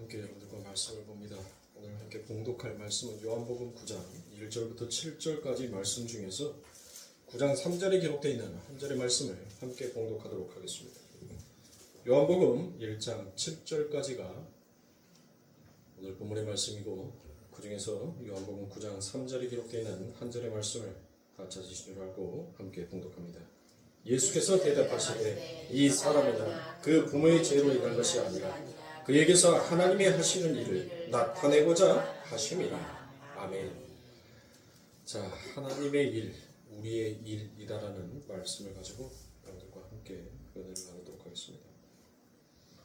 함께 여러분들과 말씀을 봅니다. 오늘 함께 봉독할 말씀은 요한복음 9장 1절부터 7절까지 말씀 중에서 9장 3절에 기록되어 있는 한 절의 말씀을 함께 봉독하도록 하겠습니다. 요한복음 1장 7절까지가 오늘 본문의 말씀이고, 그 중에서 요한복음 9장 3절에 기록되어 있는 한 절의 말씀을 다 찾으신 줄 알고 함께 봉독합니다. 예수께서 대답하시되 이 사람은 그 부모의 죄로 인한 것이 아니라 그에게서 하나님이 하시는 일을 나타내고자 하심이라. 아멘. 자, 하나님의 일, 우리의 일이다라는 말씀을 가지고 여러분들과 함께 은혜를 나누도록 하겠습니다.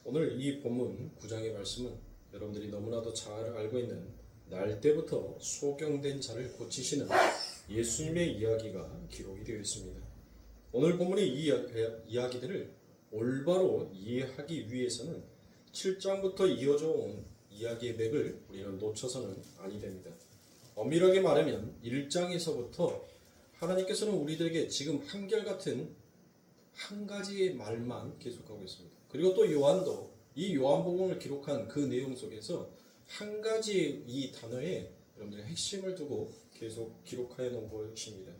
오늘 이 본문 9장의 말씀은 여러분들이 너무나도 잘 알고 있는 날 때부터 소경된 자를 고치시는 예수님의 이야기가 기록이 되어 있습니다. 오늘 본문의 이 이야기들을 올바로 이해하기 위해서는 7장부터 이어져 온 이야기의 맥을 우리는 놓쳐서는 아니 됩니다. 엄밀하게 말하면 1장에서부터 하나님께서는 우리들에게 지금 한결같은 한 가지의 말만 계속하고 있습니다. 그리고 또 요한도 이 요한복음을 기록한 그 내용 속에서 한 가지 이 단어에 여러분들의 핵심을 두고 계속 기록하여 놓은 것입니다.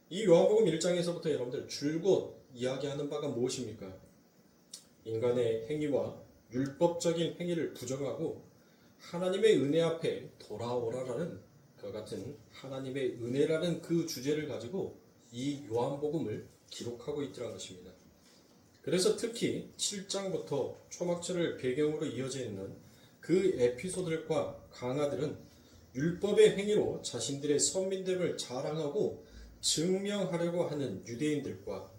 이 요한복음 1장에서부터 여러분들 줄곧 이야기하는 바가 무엇입니까? 인간의 행위와 율법적인 행위를 부정하고 하나님의 은혜 앞에 돌아오라라는 그와 같은 하나님의 은혜라는 그 주제를 가지고 이 요한복음을 기록하고 있더라는 것입니다. 그래서 특히 7장부터 초막절을 배경으로 이어져 있는 그 에피소드들과 강화들은 율법의 행위로 자신들의 선민됨을 자랑하고 증명하려고 하는 유대인들과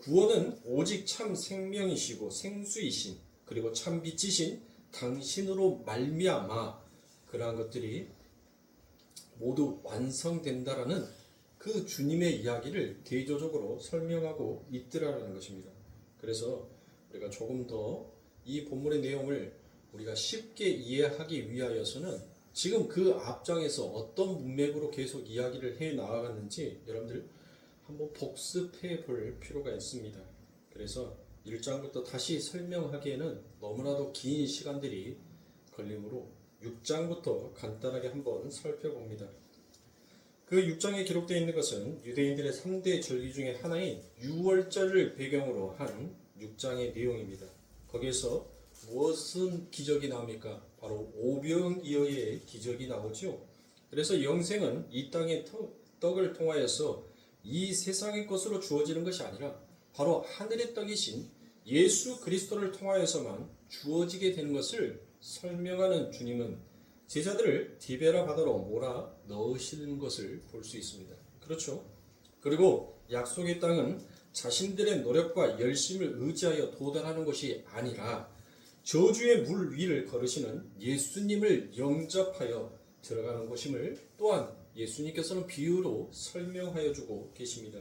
구원은 오직 참 생명이시고 생수이신 그리고 참 빛이신 당신으로 말미암아 그러한 것들이 모두 완성된다라는 그 주님의 이야기를 대조적으로 설명하고 있더라라는 것입니다. 그래서 우리가 조금 더 이 본문의 내용을 우리가 쉽게 이해하기 위하여서는 지금 그 앞장에서 어떤 문맥으로 계속 이야기를 해 나아갔는지 여러분들 한번 복습해 볼 필요가 있습니다. 그래서 1장부터 다시 설명하기에는 너무나도 긴 시간들이 걸리므로 6장부터 간단하게 한번 살펴봅니다. 그 6장에 기록되어 있는 것은 유대인들의 3대 절기 중에 하나인 유월절을 배경으로 한 6장의 내용입니다. 거기에서 무엇은 기적이 나옵니까? 바로 오병이어의 기적이 나오죠. 그래서 영생은 이 땅의 떡을 통하여서 이 세상의 것으로 주어지는 것이 아니라 바로 하늘의 떡이신 예수 그리스도를 통하여서만 주어지게 되는 것을 설명하는 주님은 제자들을 디베라 바다로 몰아 넣으시는 것을 볼 수 있습니다. 그렇죠? 그리고 약속의 땅은 자신들의 노력과 열심을 의지하여 도달하는 것이 아니라 저주의 물 위를 걸으시는 예수님을 영접하여 들어가는 것임을 또한 예수님께서는 비유로 설명하여 주고 계십니다.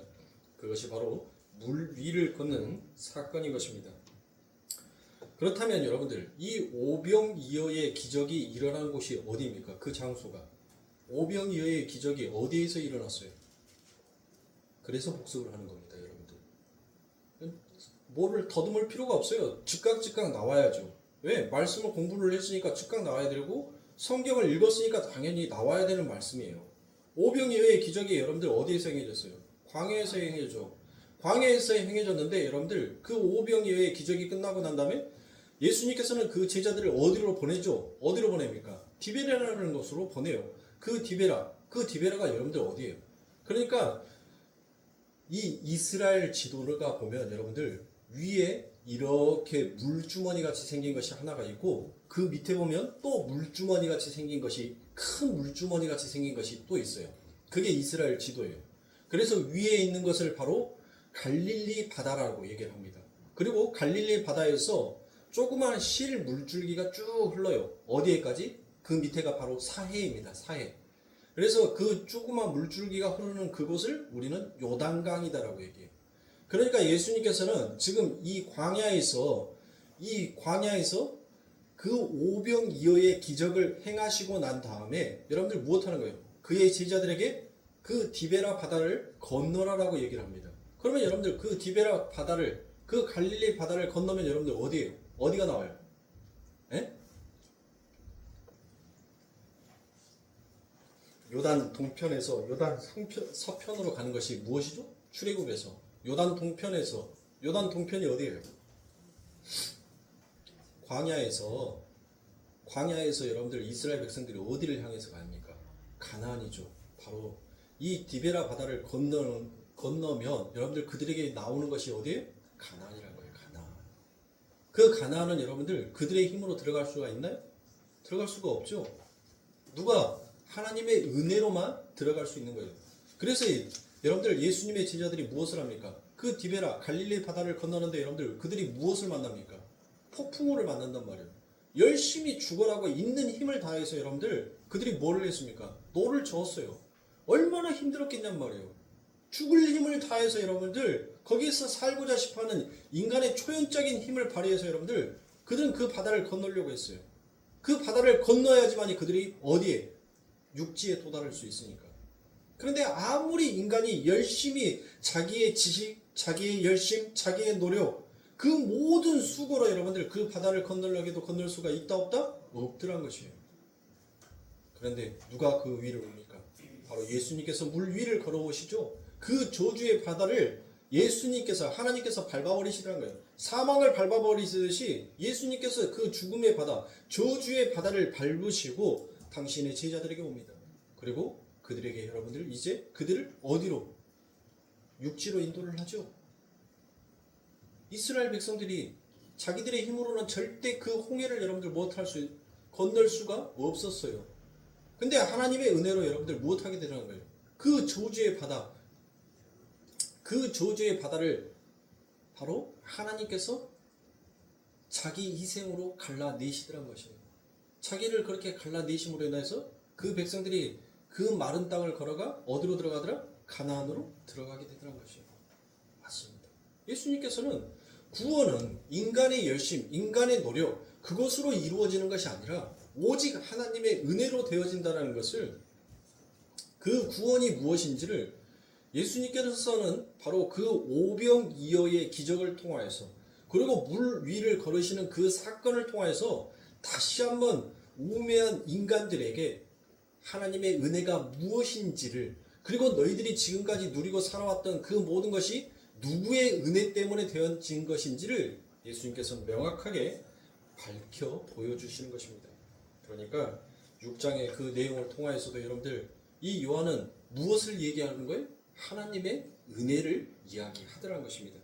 그것이 바로 물 위를 걷는 사건인 것입니다. 그렇다면 여러분들 이 오병이어의 기적이 일어난 곳이 어디입니까? 그 장소가 오병이어의 기적이 어디에서 일어났어요? 그래서 복습을 하는 겁니다. 여러분들 뭐를 더듬을 필요가 없어요. 즉각 나와야죠. 왜? 말씀을 공부를 했으니까 즉각 나와야 되고 성경을 읽었으니까 당연히 나와야 되는 말씀이에요. 오병이어의 기적이 여러분들 어디에서 행해졌어요? 광야에서 행해졌죠. 광야에서 행해졌는데 여러분들 그 오병이어의 기적이 끝나고 난 다음에 예수님께서는 그 제자들을 어디로 보내죠? 어디로 보냅니까? 디베라라는 곳으로 보내요. 그 디베라가 여러분들 어디예요? 그러니까 이 이스라엘 지도가 보면 여러분들 위에 이렇게 물주머니 같이 생긴 것이 하나가 있고 그 밑에 보면 또 물주머니 같이 생긴 것이 큰 물주머니 같이 생긴 것이 또 있어요. 그게 이스라엘 지도예요. 그래서 위에 있는 것을 바로 갈릴리 바다라고 얘기를 합니다. 그리고 갈릴리 바다에서 조그마한 실 물줄기가 쭉 흘러요. 어디에까지? 그 밑에가 바로 사해입니다. 사해. 그래서 그 조그마한 물줄기가 흐르는 그곳을 우리는 요단강이다라고 얘기해요. 그러니까 예수님께서는 지금 이 광야에서 그 오병이어의 기적을 행하시고 난 다음에 여러분들 무엇하는 거예요? 그의 제자들에게 그 디베라 바다를 건너라라고 얘기를 합니다. 그러면 여러분들 그 디베라 바다를 그 갈릴리 바다를 건너면 여러분들 어디예요? 어디가 나와요? 에? 요단 동편에서 요단 서편으로 가는 것이 무엇이죠? 출애굽에서 요단 동편이 어디예요? 광야에서 여러분들 이스라엘 백성들이 어디를 향해서 갑니까? 가나안이죠. 바로 이 디베라 바다를 건너면 여러분들 그들에게 나오는 것이 어디예요? 가나안이라는 거예요. 가나안. 그 가나안은 여러분들 그들의 힘으로 들어갈 수가 있나요? 들어갈 수가 없죠. 누가? 하나님의 은혜로만 들어갈 수 있는 거예요. 그래서 여러분들 예수님의 제자들이 무엇을 합니까? 그 디베라 갈릴리 바다를 건너는데 여러분들 그들이 무엇을 만납니까? 폭풍우를 만난단 말이에요. 열심히 죽어라고 있는 힘을 다해서 여러분들 그들이 뭐를 했습니까? 노를 저었어요. 얼마나 힘들었겠냔 말이에요. 죽을 힘을 다해서 여러분들 거기에서 살고자 싶어하는 인간의 초연적인 힘을 발휘해서 여러분들 그들은 그 바다를 건너려고 했어요. 그 바다를 건너야지만이 그들이 어디에? 육지에 도달할 수 있으니까. 그런데 아무리 인간이 열심히 자기의 지식, 자기의 열심, 자기의 노력 그 모든 수고로 여러분들 그 바다를 건너려고 건널 수가 있다 없다? 없더란 것이에요. 그런데 누가 그 위를 옵니까? 바로 예수님께서 물 위를 걸어오시죠. 그 저주의 바다를 예수님께서 하나님께서 밟아버리시더란 거예요. 사망을 밟아버리듯이 예수님께서 그 죽음의 바다, 저주의 바다를 밟으시고 당신의 제자들에게 옵니다. 그리고 그들에게 여러분들 이제 그들을 어디로? 육지로 인도를 하죠. 이스라엘 백성들이 자기들의 힘으로는 절대 그 홍해를 여러분들 건널 수가 없었어요. 근데 하나님의 은혜로 여러분들 무엇하게 되는 거예요? 그 저주의 바다를 바로 하나님께서 자기 희생으로 갈라내시더란 것이에요. 자기를 그렇게 갈라내심으로 인해서 그 백성들이 그 마른 땅을 걸어가 어디로 들어가더라? 가나안으로 들어가게 되더란 것이에요. 맞습니다. 예수님께서는 구원은 인간의 열심, 인간의 노력 그것으로 이루어지는 것이 아니라 오직 하나님의 은혜로 되어진다는 것을 그 구원이 무엇인지를 예수님께서는 바로 그 오병이어의 기적을 통하여서 그리고 물 위를 걸으시는 그 사건을 통하여서 다시 한번 우매한 인간들에게 하나님의 은혜가 무엇인지를 그리고 너희들이 지금까지 누리고 살아왔던 그 모든 것이 누구의 은혜 때문에 되어진 것인지를 예수님께서 명확하게 밝혀 보여주시는 것입니다. 그러니까 6장의 그 내용을 통하여서도 여러분들 이 요한은 무엇을 얘기하는 거예요? 하나님의 은혜를 이야기하더라는 것입니다.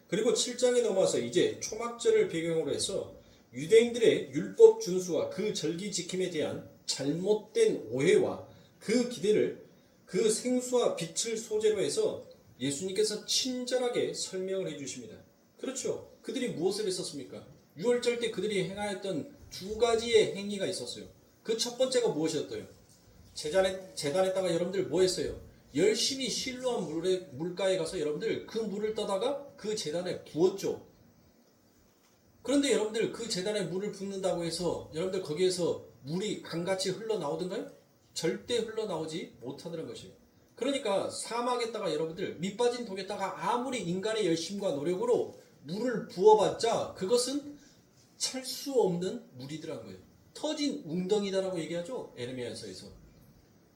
그리고 7장에 넘어와서 이제 초막절을 배경으로 해서 유대인들의 율법 준수와 그 절기 지킴에 대한 잘못된 오해와 그 기대를 그 생수와 빛을 소재로 해서 예수님께서 친절하게 설명을 해주십니다. 그렇죠. 그들이 무엇을 했었습니까? 유월절 때 그들이 행하였던 두 가지의 행위가 있었어요. 그 첫 번째가 무엇이었어요? 제단에다가 여러분들 뭐 했어요? 열심히 실로암 물가에 가서 여러분들 그 물을 떠다가 그 제단에 부었죠. 그런데 여러분들 그 제단에 물을 붓는다고 해서 여러분들 거기에서 물이 강같이 흘러나오던가요? 절대 흘러나오지 못하더란 것이에요. 그러니까 사막에다가 여러분들 밑빠진 독에다가 아무리 인간의 열심과 노력으로 물을 부어봤자 그것은 찰 수 없는 물이더란 거예요. 터진 웅덩이다라고 얘기하죠. 에레미야서에서.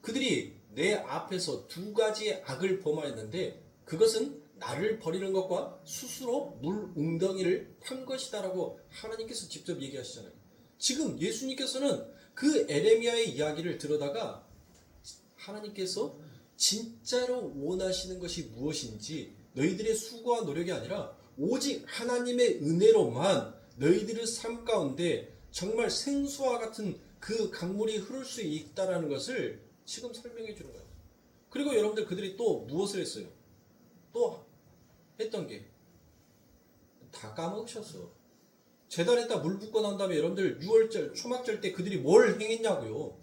그들이 내 앞에서 두 가지의 악을 범하였는데 그것은 나를 버리는 것과 스스로 물 웅덩이를 판 것이다라고 하나님께서 직접 얘기하시잖아요. 지금 예수님께서는 그 에레미야의 이야기를 들어다가 하나님께서 진짜로 원하시는 것이 무엇인지 너희들의 수고와 노력이 아니라 오직 하나님의 은혜로만 너희들의 삶 가운데 정말 생수와 같은 그 강물이 흐를 수 있다라는 것을 지금 설명해 주는 거예요. 그리고 여러분들 그들이 또 무엇을 했어요? 또 했던 게 다 까먹으셨어. 제단에다 물 붓고 난 다음에 여러분들 6월절 초막절 때 그들이 뭘 행했냐고요.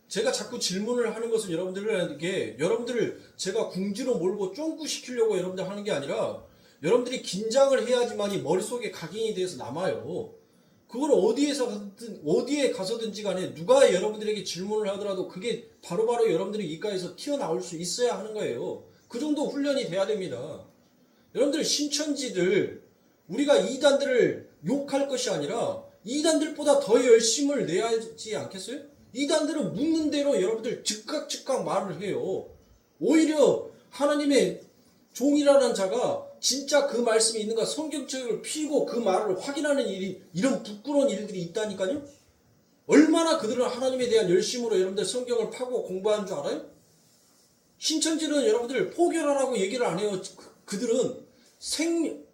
제가 자꾸 질문을 하는 것은 여러분들을 제가 궁지로 몰고 쫑구시키려고 여러분들 하는 게 아니라 여러분들이 긴장을 해야지만이 머릿속에 각인이 돼서 남아요. 그걸 어디에 가서든지 간에 누가 여러분들에게 질문을 하더라도 그게 바로바로 여러분들이 입가에서 튀어나올 수 있어야 하는 거예요. 그 정도 훈련이 돼야 됩니다. 여러분들 신천지들 우리가 이단들을 욕할 것이 아니라 이단들보다 더 열심을 내야 하지 않겠어요? 이단들은 묻는 대로 여러분들 즉각 말을 해요. 오히려 하나님의 종이라는 자가 진짜 그 말씀이 있는가 성경책을 피고 그 말을 확인하는 일이, 이런 부끄러운 일들이 있다니까요. 얼마나 그들은 하나님에 대한 열심으로 여러분들 성경을 파고 공부하는 줄 알아요? 신천지는 여러분들 포교라고 얘기를 안 해요. 그들은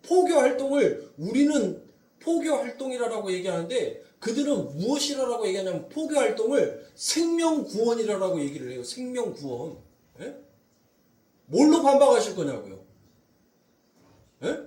포교 활동을, 우리는 포교 활동이라고 얘기하는데 그들은 무엇이라고 얘기하냐면 포교 활동을 생명구원이라고 얘기를 해요. 생명구원. 예? 뭘로 반박하실 거냐고요? 예?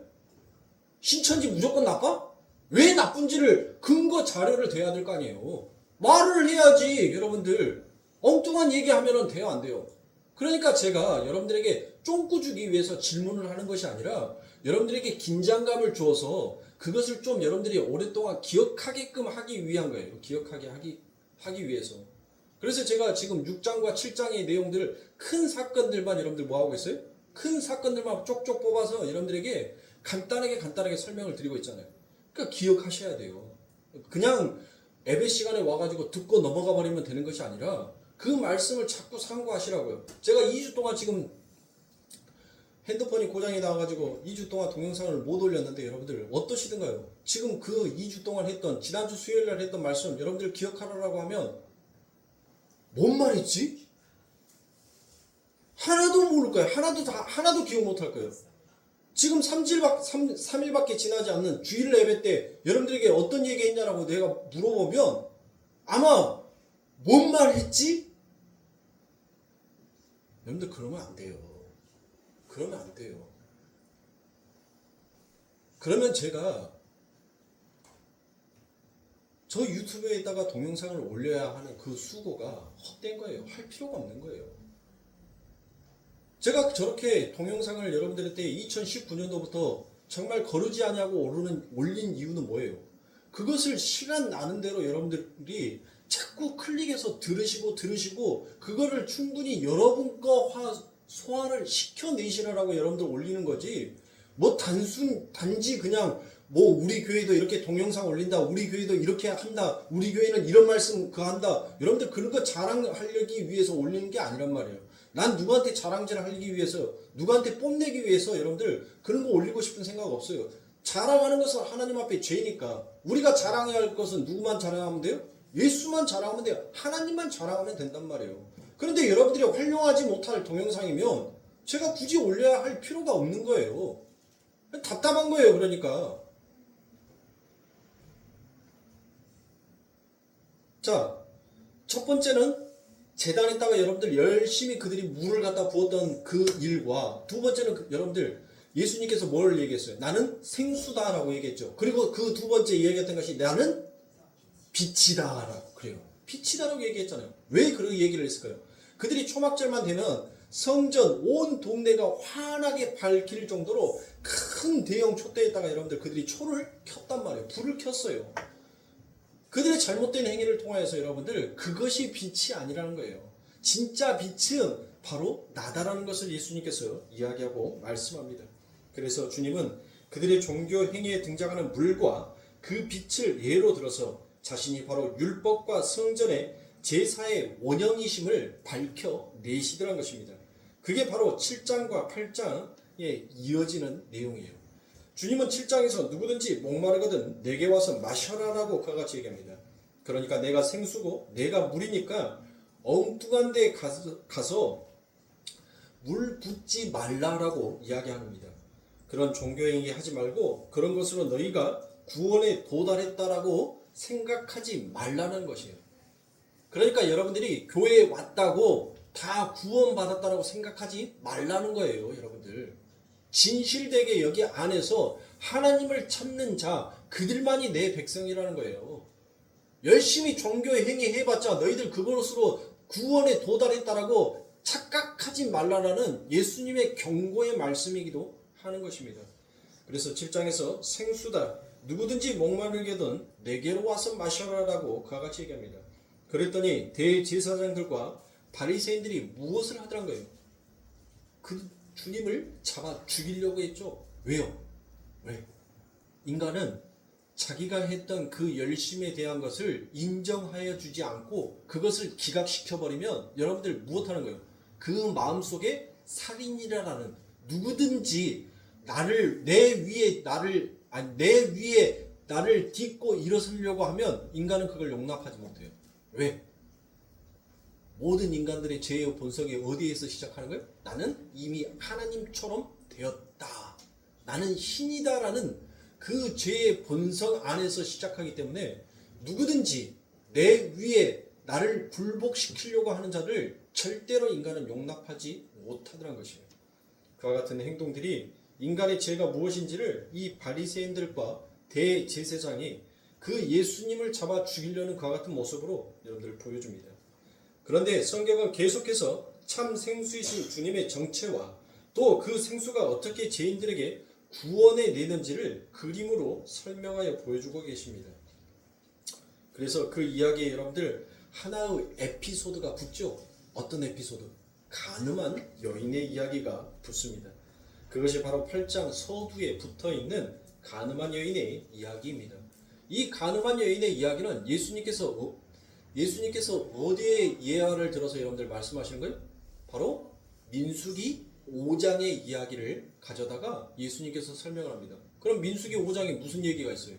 신천지 무조건 나빠? 왜 나쁜지를 근거 자료를 대야 될 거 아니에요. 말을 해야지. 여러분들 엉뚱한 얘기하면 돼요, 안 돼요? 그러니까 제가 여러분들에게 쫑꾸 주기 위해서 질문을 하는 것이 아니라 여러분들에게 긴장감을 주어서 그것을 좀 여러분들이 오랫동안 기억하게끔 하기 위한 거예요. 기억하게 하기 위해서. 그래서 제가 지금 6장과 7장의 내용들, 큰 사건들만 여러분들 뭐 하고 있어요? 큰 사건들만 쪽쪽 뽑아서 여러분들에게 간단하게 설명을 드리고 있잖아요. 그러니까 기억하셔야 돼요. 그냥 예배 시간에 와가지고 듣고 넘어가 버리면 되는 것이 아니라 그 말씀을 자꾸 상고하시라고요. 제가 2주 동안 지금 핸드폰이 고장이 나와가지고 2주 동안 동영상을 못 올렸는데 여러분들 어떠시든가요? 지금 그 2주 동안 했던, 지난주 수요일날 했던 말씀 여러분들 기억하라고 하면 뭔 말이지? 하나도 모를 거예요. 하나도 기억 못 할 거예요. 지금 3일밖에 지나지 않는 주일 예배 때 여러분들에게 어떤 얘기 했냐라고 내가 물어보면 아마 뭔 말 했지? 여러분들 그러면 안 돼요. 그러면 안 돼요. 그러면 제가 저 유튜브에다가 동영상을 올려야 하는 그 수고가 헛된 거예요. 할 필요가 없는 거예요. 제가 저렇게 동영상을 여러분들한테 2019년도부터 정말 거르지 않냐고 올린 이유는 뭐예요? 그것을 시간 나는 대로 여러분들이 자꾸 클릭해서 들으시고 그거를 충분히 여러분과 소화를 시켜내시라고 여러분들 올리는 거지. 뭐 단지 그냥 뭐 우리 교회도 이렇게 동영상 올린다, 우리 교회도 이렇게 한다, 우리 교회는 이런 말씀 한다, 여러분들 그런 거 자랑하려기 위해서 올리는 게 아니란 말이에요. 난 누구한테 자랑질 하기 위해서, 누구한테 뽐내기 위해서 여러분들 그런 거 올리고 싶은 생각 없어요. 자랑하는 것은 하나님 앞에 죄니까 우리가 자랑해야 할 것은 누구만 자랑하면 돼요? 예수만 자랑하면 돼요. 하나님만 자랑하면 된단 말이에요. 그런데 여러분들이 활용하지 못할 동영상이면 제가 굳이 올려야 할 필요가 없는 거예요. 답답한 거예요. 그러니까 자, 첫 번째는 재단에다가 여러분들 열심히 그들이 물을 갖다 부었던 그 일과, 두 번째는 여러분들 예수님께서 뭘 얘기했어요? 나는 생수다라고 얘기했죠. 그리고 그 두 번째 얘기했던 것이 나는 빛이다라고. 그래요. 빛이다라고 얘기했잖아요. 왜 그런 얘기를 했을까요? 그들이 초막절만 되면 성전 온 동네가 환하게 밝힐 정도로 큰 대형 촛대에다가 여러분들 그들이 초를 켰단 말이에요. 불을 켰어요. 그들의 잘못된 행위를 통하여서 여러분들 그것이 빛이 아니라는 거예요. 진짜 빛은 바로 나다라는 것을 예수님께서 이야기하고 말씀합니다. 그래서 주님은 그들의 종교 행위에 등장하는 물과 그 빛을 예로 들어서 자신이 바로 율법과 성전의 제사의 원형이심을 밝혀내시더란 것입니다. 그게 바로 7장과 8장에 이어지는 내용이에요. 주님은 7장에서 누구든지 목마르거든 내게 와서 마셔라라고 그와 같이 얘기합니다. 그러니까 내가 생수고 내가 물이니까 엉뚱한 데 가서 물 붓지 말라라고 이야기합니다. 그런 종교행위 하지 말고 그런 것으로 너희가 구원에 도달했다라고 생각하지 말라는 것이에요. 그러니까 여러분들이 교회에 왔다고 다 구원받았다라고 생각하지 말라는 거예요. 여러분들 진실되게 여기 안에서 하나님을 찾는 자, 그들만이 내 백성이라는 거예요. 열심히 종교 행위 해봤자 너희들 그것으로 구원에 도달했다라고 착각하지 말라라는 예수님의 경고의 말씀이기도 하는 것입니다. 그래서 7장에서 생수다, 누구든지 목마르게든 내게로 와서 마셔라라고 그와 같이 얘기합니다. 그랬더니 대제사장들과 바리새인들이 무엇을 하더란 거예요? 그 주님을 잡아 죽이려고 했죠. 왜요? 왜? 인간은 자기가 했던 그 열심에 대한 것을 인정하여 주지 않고 그것을 기각시켜버리면 여러분들 무엇하는 거예요? 그 마음속에 살인이라는 누구든지 내 위에 나를 딛고 일어서려고 하면 인간은 그걸 용납하지 못해요. 왜? 모든 인간들의 죄의 본성이 어디에서 시작하는 거예요? 나는 이미 하나님처럼 되었다. 나는 신이다라는 그 죄의 본성 안에서 시작하기 때문에 누구든지 내 위에 나를 굴복시키려고 하는 자를 절대로 인간은 용납하지 못하더란 것이에요. 그와 같은 행동들이 인간의 죄가 무엇인지를 이 바리새인들과 대제사장이 그 예수님을 잡아 죽이려는 그와 같은 모습으로 여러분들 보여줍니다. 그런데 성경은 계속해서 참 생수이신 주님의 정체와 또 그 생수가 어떻게 죄인들에게 구원해 내는지를 그림으로 설명하여 보여주고 계십니다. 그래서 그 이야기에 여러분들 하나의 에피소드가 붙죠. 어떤 에피소드? 가늠한 여인의 이야기가 붙습니다. 그것이 바로 8장 서두에 붙어있는 가늠한 여인의 이야기입니다. 이 가늠한 여인의 이야기는 예수님께서 어디에 예화를 들어서 여러분들 말씀하시는 거예요? 바로 민수기 5장의 이야기를 가져다가 예수님께서 설명을 합니다. 그럼 민수기 5장에 무슨 얘기가 있어요?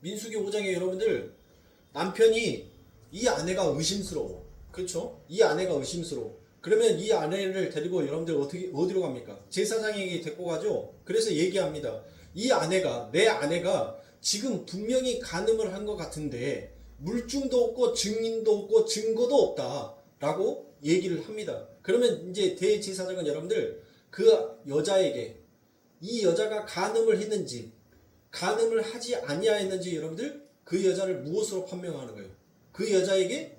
민수기 5장에 여러분들 남편이 이 아내가 의심스러워. 그렇죠? 이 아내가 의심스러워. 그러면 이 아내를 데리고 여러분들 어디로 갑니까? 제사장에게 데리고 가죠. 그래서 얘기합니다. 내 아내가 지금 분명히 간음을 한 것 같은데 물증도 없고 증인도 없고 증거도 없다라고 얘기를 합니다. 그러면 이제 대제사장은 여러분들 그 여자에게 이 여자가 간음을 했는지 간음을 하지 아니하였는지 여러분들 그 여자를 무엇으로 판명하는 거예요? 그 여자에게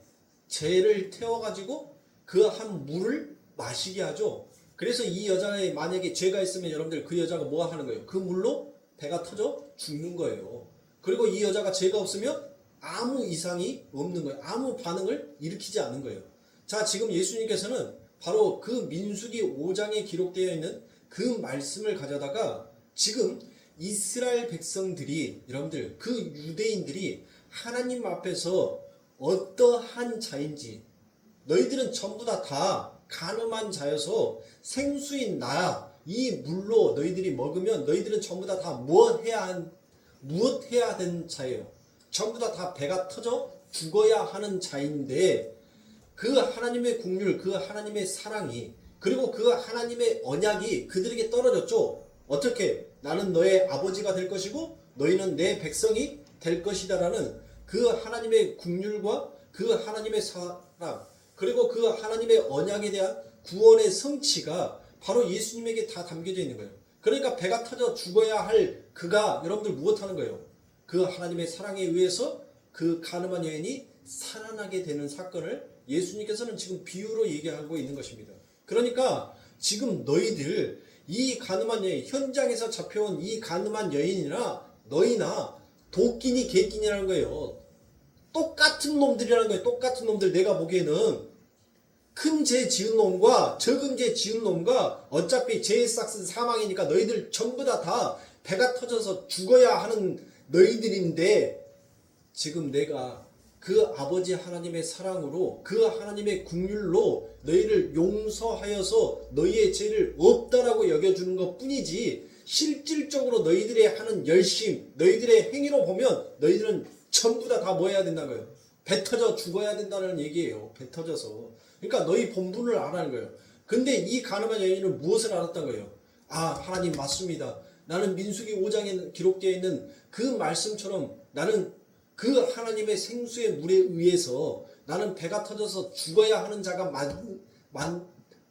재를 태워가지고 그 한 물을 마시게 하죠. 그래서 이 여자에 만약에 죄가 있으면 여러분들 그 여자가 뭐 하는 거예요? 그 물로 배가 터져 죽는 거예요. 그리고 이 여자가 죄가 없으면 아무 이상이 없는 거예요. 아무 반응을 일으키지 않는 거예요. 자, 지금 예수님께서는 바로 그 민수기 5장에 기록되어 있는 그 말씀을 가져다가 지금 이스라엘 백성들이 여러분들 그 유대인들이 하나님 앞에서 어떠한 자인지 너희들은 전부 다 간음한 자여서 생수인 나 이 물로 너희들이 먹으면 너희들은 전부 다 무엇 해야 된 자예요. 전부 다 배가 터져 죽어야 하는 자인데 그 하나님의 긍휼, 그 하나님의 사랑이 그리고 그 하나님의 언약이 그들에게 떨어졌죠. 어떻게? 나는 너의 아버지가 될 것이고 너희는 내 백성이 될 것이다라는 그 하나님의 긍휼과 그 하나님의 사랑 그리고 그 하나님의 언약에 대한 구원의 성취가 바로 예수님에게 다 담겨져 있는 거예요. 그러니까 배가 터져 죽어야 할 그가 여러분들 무엇하는 거예요? 그 하나님의 사랑에 의해서 그 간음한 여인이 살아나게 되는 사건을 예수님께서는 지금 비유로 얘기하고 있는 것입니다. 그러니까 지금 너희들 이 간음한 여인, 현장에서 잡혀온 이 간음한 여인이나 너희나 도끼니 개끼니라는 거예요. 똑같은 놈들이라는 거예요. 똑같은 놈들. 내가 보기에는 큰 죄 지은 놈과 적은 죄 지은 놈과 어차피 죄의 싹은 사망이니까 너희들 전부 다 배가 터져서 죽어야 하는 너희들인데 지금 내가 그 아버지 하나님의 사랑으로 그 하나님의 긍휼로 너희를 용서하여서 너희의 죄를 없다라고 여겨주는 것 뿐이지 실질적으로 너희들의 하는 열심 너희들의 행위로 보면 너희들은 전부 다 뭐 해야 된다는 거예요? 배 터져 죽어야 된다는 얘기예요. 배 터져서. 그러니까 너희 본분을 알아는 거예요. 근데 이 가늠한 여인은 무엇을 알았던 거예요? 아, 하나님 맞습니다. 나는 민수기 5장에 기록되어 있는 그 말씀처럼 나는 그 하나님의 생수의 물에 의해서 나는 배가 터져서 죽어야 하는 자가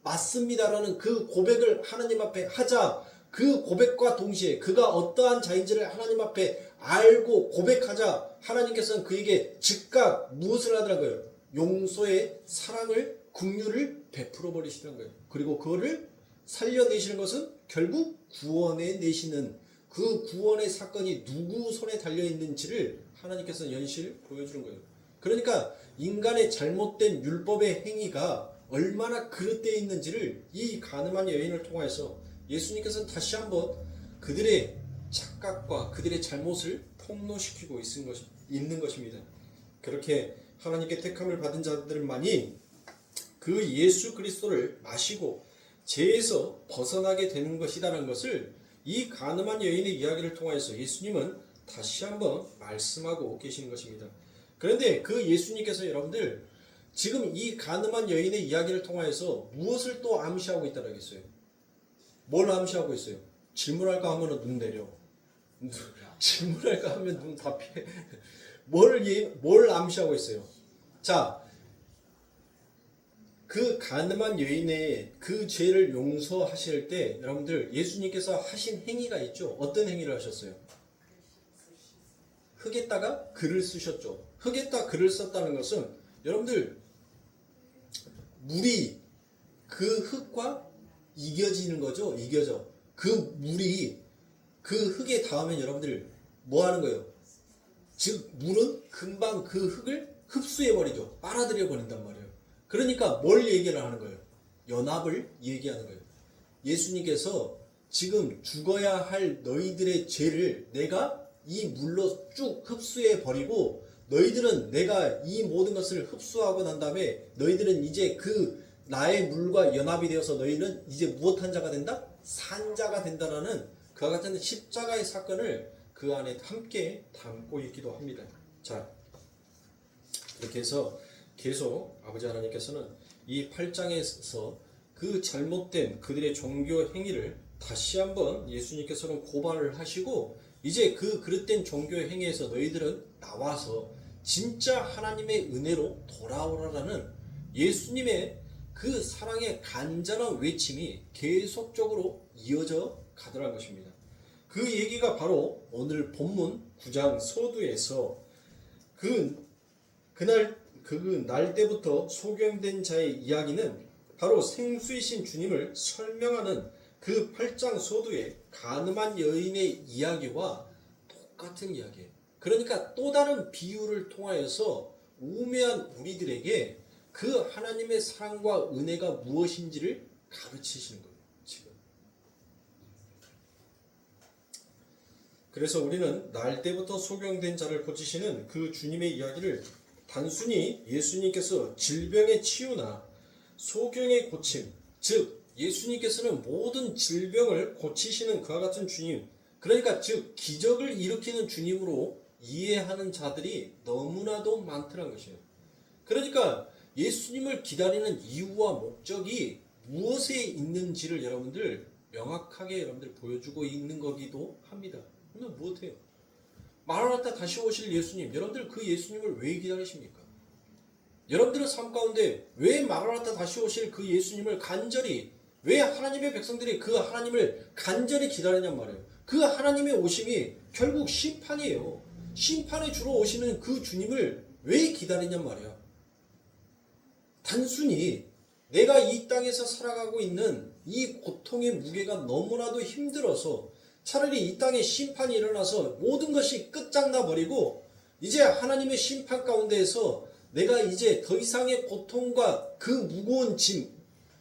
맞습니다라는 그 고백을 하나님 앞에 하자. 그 고백과 동시에 그가 어떠한 자인지를 하나님 앞에 알고 고백하자. 하나님께서는 그에게 즉각 무엇을 하더라고요? 용서의 사랑을 긍휼을 베풀어 버리시는 거예요. 그리고 그거를 살려내시는 것은 결국 구원해 내시는 그 구원의 사건이 누구 손에 달려 있는지를 하나님께서는 연실 보여주는 거예요. 그러니까 인간의 잘못된 율법의 행위가 얼마나 그릇되어 있는지를 이 간음한 여인을 통해서 예수님께서는 다시 한번 그들의 착각과 그들의 잘못을 폭로시키고 있는 것입니다. 그렇게 하나님께 택함을 받은 자들만이 그 예수 그리스도를 마시고 죄에서 벗어나게 되는 것이라는 것을 이 간음한 여인의 이야기를 통해서 예수님은 다시 한번 말씀하고 계시는 것입니다. 그런데 그 예수님께서 여러분들 지금 이 간음한 여인의 이야기를 통해서 무엇을 또 암시하고 있다고 했어요? 뭘 암시하고 있어요? 질문할까 하면 눈 내려. 질문할까 하면 눈 다 피해. 뭘 암시하고 있어요? 자, 그 간음한 여인의 그 죄를 용서하실 때 여러분들 예수님께서 하신 행위가 있죠. 어떤 행위를 하셨어요? 흙에다가 글을 쓰셨죠. 흙에다 글을 썼다는 것은 여러분들 물이 그 흙과 이겨지는 거죠. 이겨져. 그 물이 그 흙에 닿으면 여러분들 뭐 하는 거예요? 즉 물은 금방 그 흙을 흡수해 버리죠. 빨아들여 버린단 말이에요. 그러니까 뭘 얘기를 하는 거예요? 연합을 얘기하는 거예요. 예수님께서 지금 죽어야 할 너희들의 죄를 내가 이 물로 쭉 흡수해 버리고 너희들은 내가 이 모든 것을 흡수하고 난 다음에 너희들은 이제 그 나의 물과 연합이 되어서 너희는 이제 무엇한 자가 된다? 산자가 된다라는 그와 같은 십자가의 사건을 그 안에 함께 담고 있기도 합니다. 자, 이렇게 해서 계속 아버지 하나님께서는 이 8장에서 그 잘못된 그들의 종교 행위를 다시 한번 예수님께서는 고발을 하시고 이제 그 그릇된 종교 행위에서 너희들은 나와서 진짜 하나님의 은혜로 돌아오라라는 예수님의 그 사랑의 간절한 외침이 계속적으로 이어져 가더라는 것입니다. 그 얘기가 바로 오늘 본문 9장 서두에서 날 때부터 소경된 자의 이야기는 바로 생수이신 주님을 설명하는 그 8장 서두의 간음한 여인의 이야기와 똑같은 이야기예요. 그러니까 또 다른 비유를 통하여서 우매한 우리들에게 그 하나님의 사랑과 은혜가 무엇인지를 가르치시는 거예요. 지금. 그래서 우리는 날 때부터 소경된 자를 고치시는 그 주님의 이야기를 단순히 예수님께서 질병의 치유나 소경의 고침, 즉 예수님께서는 모든 질병을 고치시는 그와 같은 주님, 그러니까 즉 기적을 일으키는 주님으로 이해하는 자들이 너무나도 많더란 것이에요. 그러니까 예수님을 기다리는 이유와 목적이 무엇에 있는지를 여러분들 명확하게 여러분들 보여주고 있는 거기도 합니다. 오늘 무엇해요? 마라나타 다시 오실 예수님, 여러분들 그 예수님을 왜 기다리십니까? 여러분들의 삶 가운데 왜 마라나타 다시 오실 그 예수님을 간절히, 왜 하나님의 백성들이 그 하나님을 간절히 기다리냔 말이에요. 그 하나님의 오심이 결국 심판이에요. 심판에 주로 오시는 그 주님을 왜 기다리냔 말이야. 단순히 내가 이 땅에서 살아가고 있는 이 고통의 무게가 너무나도 힘들어서 차라리 이 땅에 심판이 일어나서 모든 것이 끝장나 버리고 이제 하나님의 심판 가운데에서 내가 이제 더 이상의 고통과 그 무거운 짐,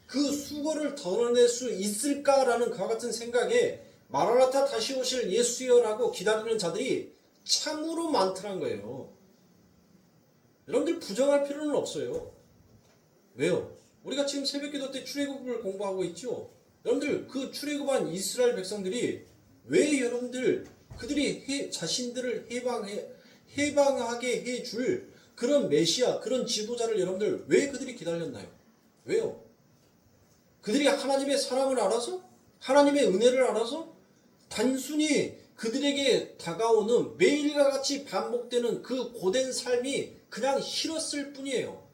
그 수고를 덜어낼 수 있을까라는 그와 같은 생각에 마라나타 다시 오실 예수여라고 기다리는 자들이 참으로 많더란 거예요. 여러분들 부정할 필요는 없어요. 왜요? 우리가 지금 새벽기도 때 출애굽을 공부하고 있죠. 여러분들 그 출애굽한 이스라엘 백성들이 왜 여러분들 그들이 자신들을 해방하게 해줄 그런 메시아, 그런 지도자를 여러분들 왜 그들이 기다렸나요? 왜요? 그들이 하나님의 사랑을 알아서? 하나님의 은혜를 알아서? 단순히 그들에게 다가오는 매일과 같이 반복되는 그 고된 삶이 그냥 싫었을 뿐이에요.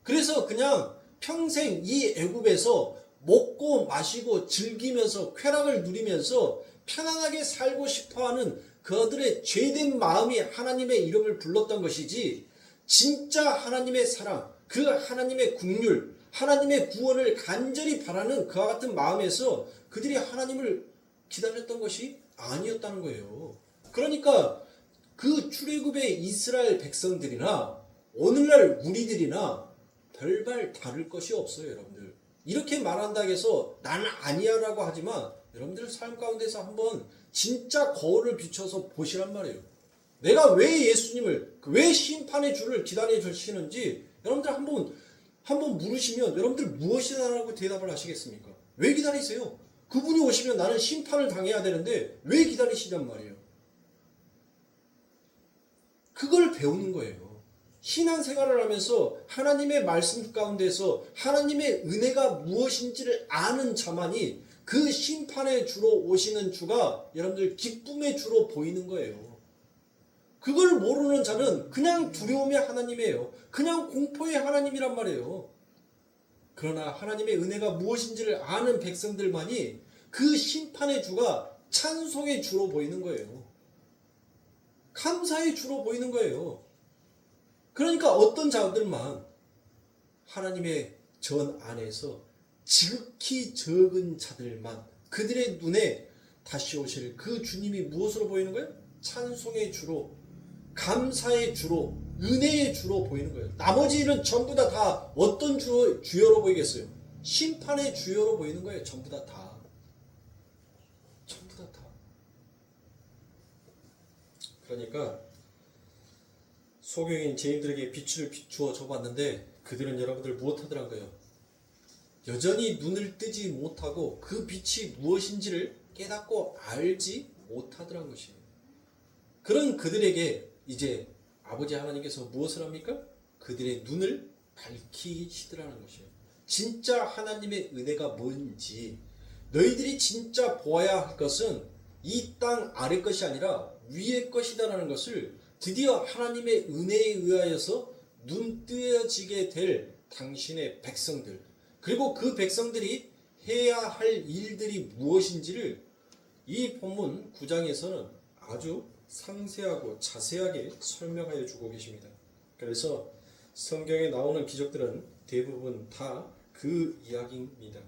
그래서 그냥 평생 이 애굽에서 먹고 마시고 즐기면서 쾌락을 누리면서 편안하게 살고 싶어하는 그들의 죄된 마음이 하나님의 이름을 불렀던 것이지 진짜 하나님의 사랑, 그 하나님의 긍휼, 하나님의 구원을 간절히 바라는 그와 같은 마음에서 그들이 하나님을 기다렸던 것이 아니었다는 거예요. 그러니까 그 출애굽의 이스라엘 백성들이나 오늘날 우리들이나 별반 다를 것이 없어요. 여러분들 이렇게 말한다고 해서 나는 아니야 라고 하지만 여러분들 삶 가운데서 한번 진짜 거울을 비춰서 보시란 말이에요. 내가 왜 예수님을, 왜 심판의 주를 기다려 주시는지 여러분들 한번 물으시면 여러분들 무엇이라고 대답을 하시겠습니까? 왜 기다리세요? 그분이 오시면 나는 심판을 당해야 되는데 왜 기다리시냔 말이에요. 그걸 배우는 거예요. 신앙생활을 하면서 하나님의 말씀 가운데서 하나님의 은혜가 무엇인지를 아는 자만이 그 심판의 주로 오시는 주가 여러분들 기쁨의 주로 보이는 거예요. 그걸 모르는 자는 그냥 두려움의 하나님이에요. 그냥 공포의 하나님이란 말이에요. 그러나 하나님의 은혜가 무엇인지를 아는 백성들만이 그 심판의 주가 찬송의 주로 보이는 거예요. 감사의 주로 보이는 거예요. 그러니까 어떤 자들만 하나님의 전 안에서 지극히 적은 자들만 그들의 눈에 다시 오실 그 주님이 무엇으로 보이는 거예요? 찬송의 주로, 감사의 주로, 은혜의 주로 보이는 거예요. 나머지는 전부 다 어떤 주여로 보이겠어요? 심판의 주여로 보이는 거예요. 전부 다. 전부 다. 그러니까 소경인 죄인들에게 빛을 비추어 줘봤는데 그들은 여러분들 무엇하더란 거예요? 여전히 눈을 뜨지 못하고 그 빛이 무엇인지를 깨닫고 알지 못하더란 것이에요. 그런 그들에게 이제 아버지 하나님께서 무엇을 합니까? 그들의 눈을 밝히시더라는 것이에요. 진짜 하나님의 은혜가 뭔지 너희들이 진짜 보아야 할 것은 이 땅 아래 것이 아니라 위의 것이다라는 것을 드디어 하나님의 은혜에 의하여서 눈 뜨여지게 될 당신의 백성들, 그리고 그 백성들이 해야 할 일들이 무엇인지를 이 본문 9장에서는 아주 상세하고 자세하게 설명하여 주고 계십니다. 그래서 성경에 나오는 기적들은 대부분 다 그 이야기입니다.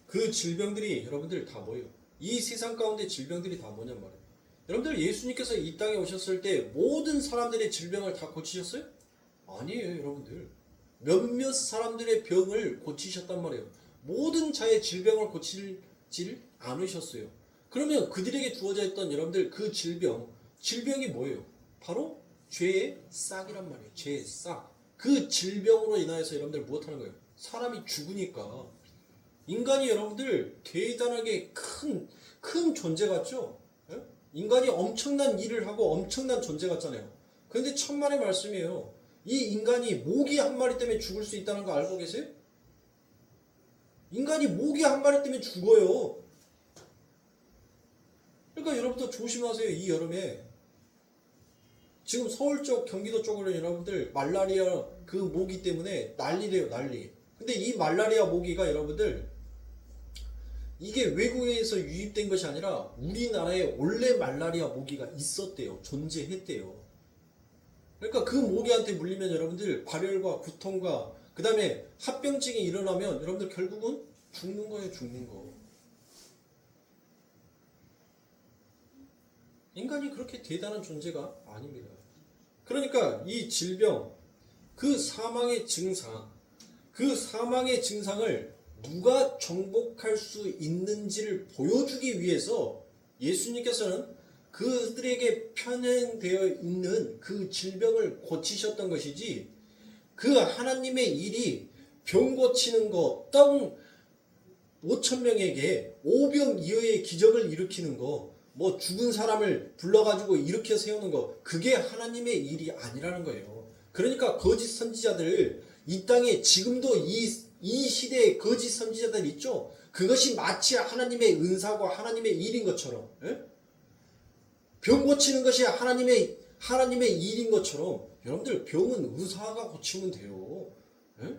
그 질병들이 여러분들 다 뭐예요? 이 세상 가운데 질병들이 다 뭐냔 말이에요. 여러분들 예수님께서 이 땅에 오셨을 때 모든 사람들의 질병을 다 고치셨어요? 아니에요, 여러분들. 몇몇 사람들의 병을 고치셨단 말이에요. 모든 자의 질병을 고치질 않으셨어요. 그러면 그들에게 주어져 있던 여러분들 그 질병이 뭐예요? 바로 죄의 싹이란 말이에요. 죄의 싹. 그 질병으로 인하여서 여러분들 무엇하는 거예요? 사람이 죽으니까. 인간이 여러분들 대단하게 큰 존재 같죠? 예? 인간이 엄청난 일을 하고 엄청난 존재 같잖아요. 그런데 천만의 말씀이에요. 이 인간이 모기 한 마리 때문에 죽을 수 있다는 거 알고 계세요? 인간이 모기 한 마리 때문에 죽어요. 그러니까 여러분들 조심하세요. 이 여름에 지금 서울 쪽, 경기도 쪽으로 여러분들 말라리아 그 모기 때문에 난리래요, 난리. 근데 이 말라리아 모기가 여러분들 이게 외국에서 유입된 것이 아니라 우리나라에 원래 말라리아 모기가 있었대요. 존재했대요. 그러니까 그 모기한테 물리면 여러분들 발열과 구통과 그 다음에 합병증이 일어나면 여러분들 결국은 죽는 거예요. 죽는 거. 인간이 그렇게 대단한 존재가 아닙니다. 그러니까 이 질병, 그 사망의 증상을 누가 정복할 수 있는지를 보여주기 위해서 예수님께서는 그들에게 편행되어 있는 그 질병을 고치셨던 것이지, 그 하나님의 일이 병 고치는 거, 땅 5,000명에게 오병이어의 기적을 일으키는 거, 뭐 죽은 사람을 불러가지고 일으켜 세우는 거, 그게 하나님의 일이 아니라는 거예요. 그러니까 거짓 선지자들, 이 땅에 지금도 이 시대에 거짓 선지자들 있죠? 그것이 마치 하나님의 은사고 하나님의 일인 것처럼, 예? 병 고치는 것이 하나님의 일인 것처럼 여러분들 병은 의사가 고치면 돼요. 예?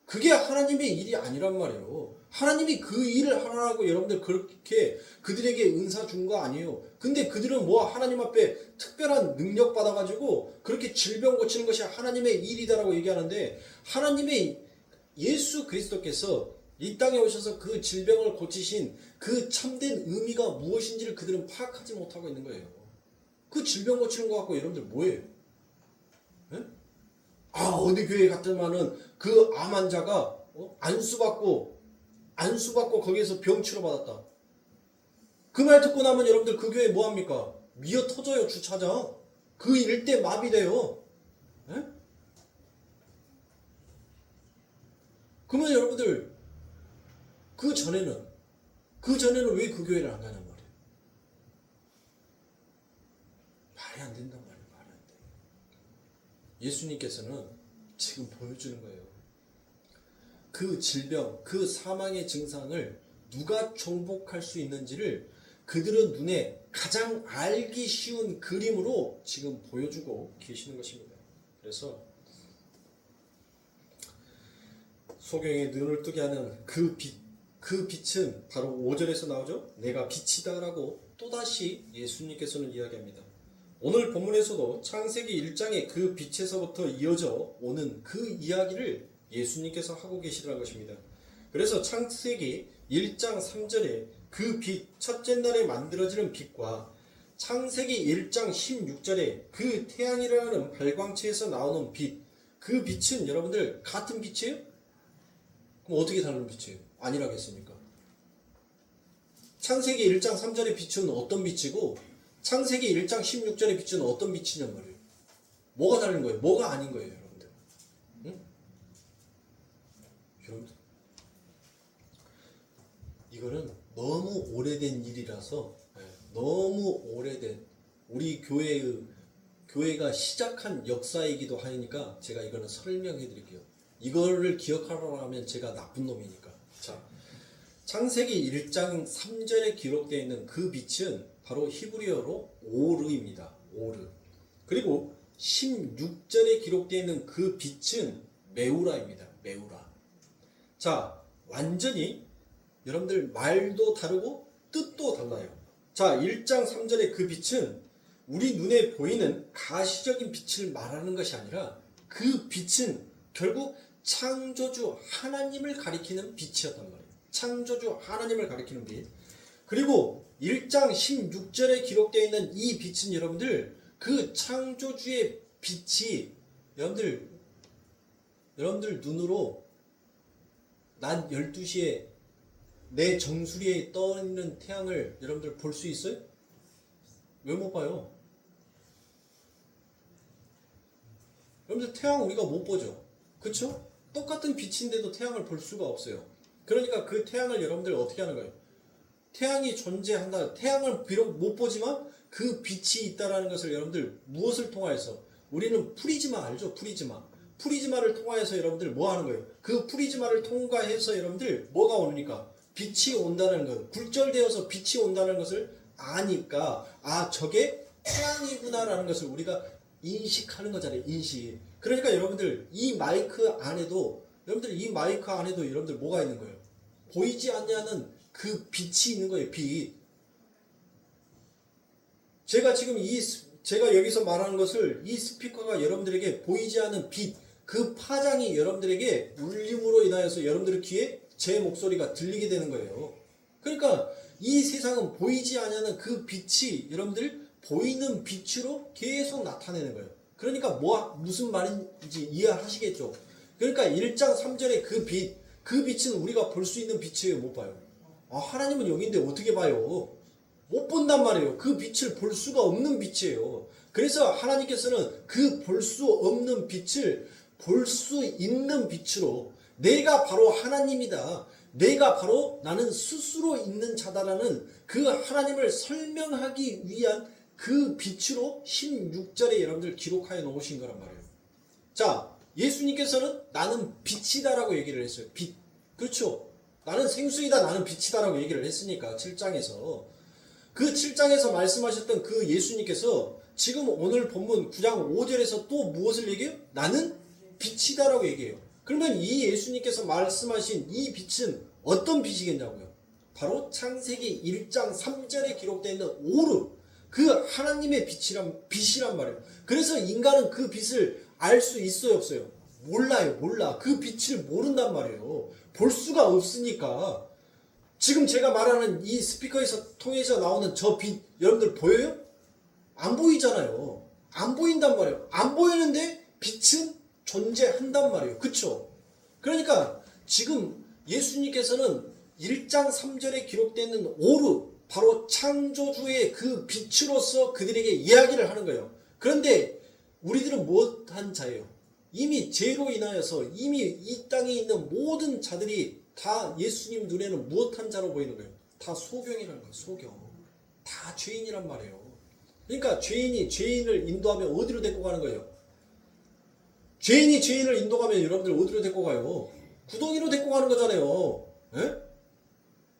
그게 하나님의 일이 아니란 말이에요. 하나님이 그 일을 하라고 여러분들 그렇게 그들에게 은사 준 거 아니에요. 근데 그들은 뭐 하나님 앞에 특별한 능력 받아가지고 그렇게 질병 고치는 것이 하나님의 일이다라고 얘기하는데, 하나님의 예수 그리스도께서 이 땅에 오셔서 그 질병을 고치신 그 참된 의미가 무엇인지를 그들은 파악하지 못하고 있는 거예요. 그 질병 고치는 거 갖고 여러분들 뭐예요? 네? 어디 교회 갔더만은 그 암 환자가 안수받고 거기에서 병 치료받았다. 그 말 듣고 나면 여러분들 그 교회 뭐합니까? 미어 터져요. 주차장. 그 일대 마비돼요. 에? 그러면 여러분들 그 전에는 왜 그 교회를 안 가냔 말이에요. 말이 안 된단 말이에요. 말이 안 돼. 예수님께서는 지금 보여주는 거예요. 그 질병, 그 사망의 증상을 누가 정복할 수 있는지를 그들은 눈에 가장 알기 쉬운 그림으로 지금 보여주고 계시는 것입니다. 그래서 소경의 눈을 뜨게 하는 그 빛은 바로 5절에서 나오죠. 내가 빛이다라고 또다시 예수님께서는 이야기합니다. 오늘 본문에서도 창세기 1장의 그 빛에서부터 이어져 오는 그 이야기를 예수님께서 하고 계시라는 것입니다. 그래서 창세기 1장 3절에 그 빛, 첫째 날에 만들어지는 빛과 창세기 1장 16절에 그 태양이라는 발광체에서 나오는 빛, 그 빛은 여러분들 같은 빛이에요? 그럼 어떻게 다른 빛이에요? 아니라겠습니까? 창세기 1장 3절의 빛은 어떤 빛이고 창세기 1장 16절의 빛은 어떤 빛이냔 말이에요. 뭐가 다른 거예요? 뭐가 아닌 거예요, 여러분들? 응? 여러분들 이거는 너무 오래된 일이라서 너무 오래된 우리 교회가 시작한 역사이기도 하니까 제가 이거는 설명해 드릴게요. 이거를 기억하라고 하면 제가 나쁜 놈이니까. 자, 창세기 1장 3절에 기록되어 있는 그 빛은 바로 히브리어로 오르입니다. 오르. 그리고 16절에 기록되어 있는 그 빛은 메우라입니다. 메우라. 자, 완전히 여러분들 말도 다르고 뜻도 달라요. 자, 1장 3절의 그 빛은 우리 눈에 보이는 가시적인 빛을 말하는 것이 아니라 그 빛은 결국 창조주 하나님을 가리키는 빛이었단 말이에요. 창조주 하나님을 가리키는 빛. 그리고 1장 16절에 기록되어 있는 이 빛은 여러분들 그 창조주의 빛이 여러분들 눈으로 낮 12시에 내 정수리에 떠있는 태양을 여러분들 볼 수 있어요? 왜 못 봐요? 여러분들 태양 우리가 못 보죠? 그쵸? 똑같은 빛인데도 태양을 볼 수가 없어요. 그러니까 그 태양을 여러분들 어떻게 하는 거예요? 태양이 존재한다. 태양을 비록 못 보지만 그 빛이 있다라는 것을 여러분들 무엇을 통하여서 우리는 프리즈마 알죠? 프리즈마를 통하여서 여러분들 뭐 하는 거예요? 그 프리즈마를 통과해서 여러분들 뭐가 오니까? 빛이 온다는 것, 굴절되어서 빛이 온다는 것을 아니까 저게 태양이구나라는 것을 우리가 인식하는 거잖아요. 인식. 그러니까 여러분들 이 마이크 안에도 여러분들 뭐가 있는 거예요? 보이지 않냐는 그 빛이 있는 거예요. 빛. 제가 여기서 말하는 것을 이 스피커가 여러분들에게 보이지 않는 빛, 그 파장이 여러분들에게 울림으로 인하여서 여러분들의 귀에 제 목소리가 들리게 되는 거예요. 그러니까 이 세상은 보이지 않는 그 빛이 여러분들 보이는 빛으로 계속 나타내는 거예요. 그러니까 무슨 말인지 이해하시겠죠? 그러니까 1장 3절의 그 빛은 우리가 볼 수 있는 빛이에요? 못 봐요? 하나님은 여기인데 어떻게 봐요? 못 본단 말이에요. 그 빛을 볼 수가 없는 빛이에요. 그래서 하나님께서는 그 볼 수 없는 빛을 볼 수 있는 빛으로 내가 바로 하나님이다. 내가 바로 나는 스스로 있는 자다라는 그 하나님을 설명하기 위한 그 빛으로 16절에 여러분들 기록하여 놓으신 거란 말이에요. 자, 예수님께서는 나는 빛이다라고 얘기를 했어요. 빛. 그렇죠? 나는 생수이다, 나는 빛이다라고 얘기를 했으니까 7장에서. 그 7장에서 말씀하셨던 그 예수님께서 지금 오늘 본문 9장 5절에서 또 무엇을 얘기해요? 나는 빛이다라고 얘기해요. 그러면 이 예수님께서 말씀하신 이 빛은 어떤 빛이겠냐고요? 바로 창세기 1장 3절에 기록되어 있는 오르, 그 하나님의 빛이란 말이에요. 그래서 인간은 그 빛을 알 수 있어요, 없어요? 몰라. 그 빛을 모른단 말이에요. 볼 수가 없으니까. 지금 제가 말하는 이 스피커에서 통해서 나오는 저 빛, 여러분들 보여요? 안 보이잖아요. 안 보인단 말이에요. 안 보이는데 빛은 존재한단 말이에요. 그쵸? 그러니까 지금 예수님께서는 1장 3절에 기록되어 있는 오르, 바로 창조주의 그 빛으로서 그들에게 이야기를 하는 거예요. 그런데 우리들은 무엇한 자예요? 이미 죄로 인하여서 이미 이 땅에 있는 모든 자들이 다 예수님 눈에는 무엇한 자로 보이는 거예요? 다 소경이라는 거예요. 소경. 다 죄인이란 말이에요. 그러니까 죄인이 죄인을 인도하면 어디로 데리고 가는 거예요? 죄인이 죄인을 인도하면 여러분들 어디로 데리고 가요? 구덩이로 데리고 가는 거잖아요. 에?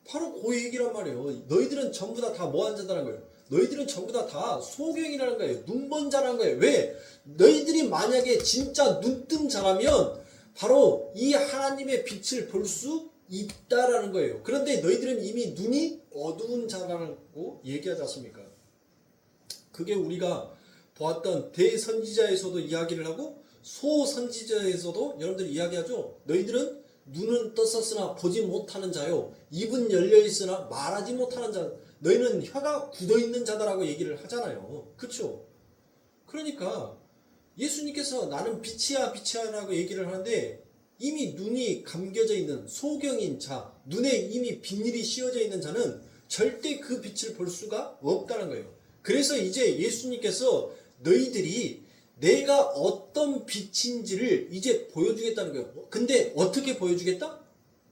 바로 그 얘기란 말이에요. 너희들은 전부 다 뭐한 자다라는 거예요. 너희들은 전부 다 소경이라는 거예요. 눈먼 자라는 거예요. 왜? 너희들이 만약에 진짜 눈뜬 자라면 바로 이 하나님의 빛을 볼 수 있다라는 거예요. 그런데 너희들은 이미 눈이 어두운 자라고 얘기하지 않습니까? 그게 우리가 보았던 대선지자에서도 이야기를 하고 소선지자에서도 여러분들이 이야기하죠. 너희들은 눈은 떴었으나 보지 못하는 자요, 입은 열려 있으나 말하지 못하는 자, 너희는 혀가 굳어 있는 자다라고 얘기를 하잖아요. 그렇죠? 그러니까 예수님께서 나는 빛이야 빛이야라고 얘기를 하는데 이미 눈이 감겨져 있는 소경인 자, 눈에 이미 비닐이 씌워져 있는 자는 절대 그 빛을 볼 수가 없다는 거예요. 그래서 이제 예수님께서 너희들이 내가 어떤 빛인지를 이제 보여주겠다는 거예요. 근데 어떻게 보여주겠다?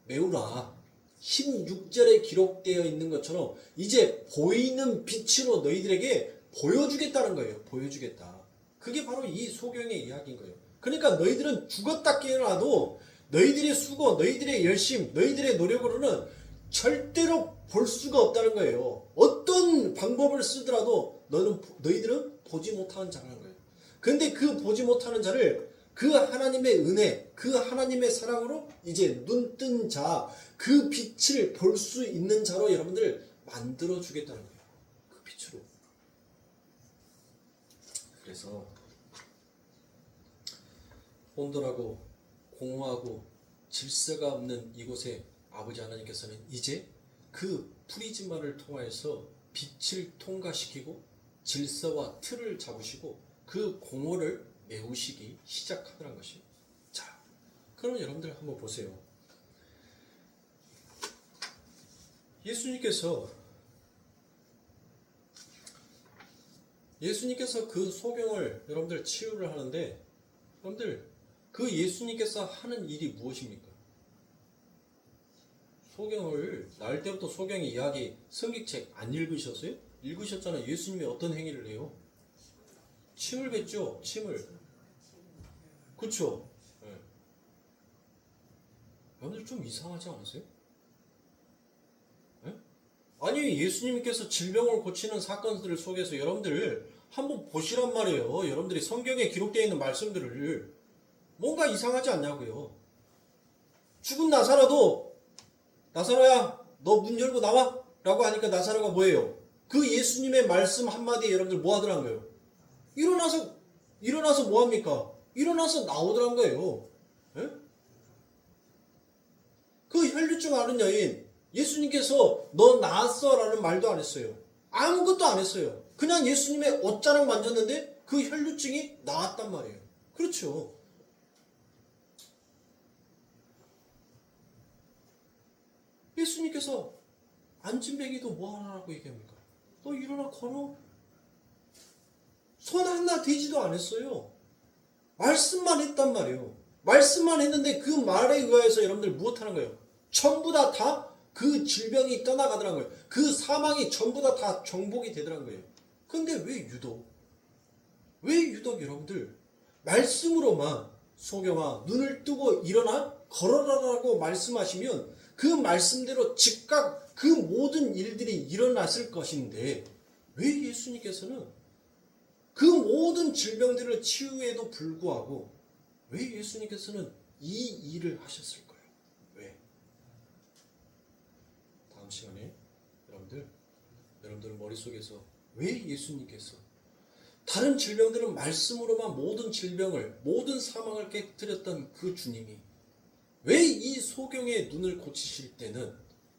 메우라. 16절에 기록되어 있는 것처럼 이제 보이는 빛으로 너희들에게 보여주겠다는 거예요. 보여주겠다. 그게 바로 이 소경의 이야기인 거예요. 그러니까 너희들은 죽었다 깨어나도 너희들의 수고, 너희들의 열심, 너희들의 노력으로는 절대로 볼 수가 없다는 거예요. 어떤 방법을 쓰더라도 너희들은 보지 못하는 자라는 거예요. 근데 그 보지 못하는 자를 그 하나님의 은혜, 그 하나님의 사랑으로 이제 눈뜬 자, 그 빛을 볼 수 있는 자로 여러분들 만들어 주겠다는 거예요. 그 빛으로. 그래서 혼돈하고 공허하고 질서가 없는 이곳에 아버지 하나님께서는 이제 그 프리즈마를 통하여서 빛을 통과시키고 질서와 틀을 잡으시고 그 공허를 메우시기 시작하더란 것이에요. 자, 그럼 여러분들 한번 보세요. 예수님께서 그 소경을 여러분들 치유를 하는데, 여러분들 그 예수님께서 하는 일이 무엇입니까? 소경을 날 때부터 소경의 이야기 성경책 안 읽으셨어요? 읽으셨잖아요. 예수님이 어떤 행위를 해요? 침을 뱉죠. 침을. 그쵸? 네. 여러분들 좀 이상하지 않으세요? 네? 아니 예수님께서 질병을 고치는 사건들 속에서 여러분들 한번 보시란 말이에요. 여러분들이 성경에 기록되어 있는 말씀들을 뭔가 이상하지 않냐고요. 죽은 나사로도 나사로야 너 문 열고 나와 라고 하니까 나사로가 뭐예요? 그 예수님의 말씀 한마디에 여러분들 뭐 하더란 거예요? 일어나서 뭐 합니까? 일어나서 나오더란 거예요. 예? 그 혈류증 앓은 여인 예수님께서 너 나았어 라는 말도 안 했어요. 아무것도 안 했어요. 그냥 예수님의 옷자락 만졌는데 그 혈류증이 나았단 말이에요. 그렇죠. 예수님께서 안진뱅이도 뭐 하라고 얘기합니까? 너 일어나 걸어. 손 하나 대지도 않았어요. 말씀만 했단 말이에요. 말씀만 했는데 그 말에 의해서 여러분들 무엇하는 거예요? 전부 다 그 질병이 떠나가더란 거예요. 그 사망이 전부 다 정복이 되더란 거예요. 근데 왜 유독 여러분들 말씀으로만 소경아 눈을 뜨고 일어나 걸어라라고 말씀하시면 그 말씀대로 즉각 그 모든 일들이 일어났을 것인데 왜 예수님께서는 그 모든 질병들을 치유에도 불구하고 왜 예수님께서는 이 일을 하셨을까요? 왜? 다음 시간에 여러분들 머릿속에서 왜 예수님께서 다른 질병들은 말씀으로만 모든 질병을 모든 사망을 깨뜨렸던 그 주님이 왜 이 소경의 눈을 고치실 때는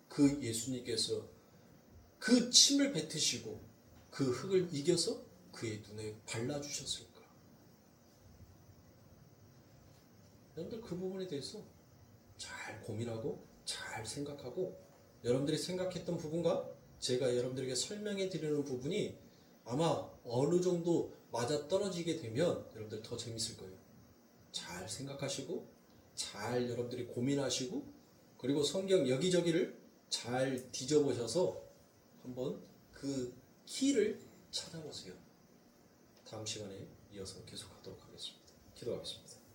그 예수님께서 그 침을 뱉으시고 그 흙을 이겨서 그의 눈에 발라주셨을까? 여러분들 그 부분에 대해서 잘 고민하고 잘 생각하고 여러분들이 생각했던 부분과 제가 여러분들에게 설명해 드리는 부분이 아마 어느 정도 맞아 떨어지게 되면 여러분들 더 재밌을 거예요. 잘 생각하시고 잘 여러분들이 고민하시고 그리고 성경 여기저기를 잘 뒤져보셔서 한번 그 키를 찾아보세요. 다음 시간에 이어서 계속하도록 하겠습니다. 기도하겠습니다.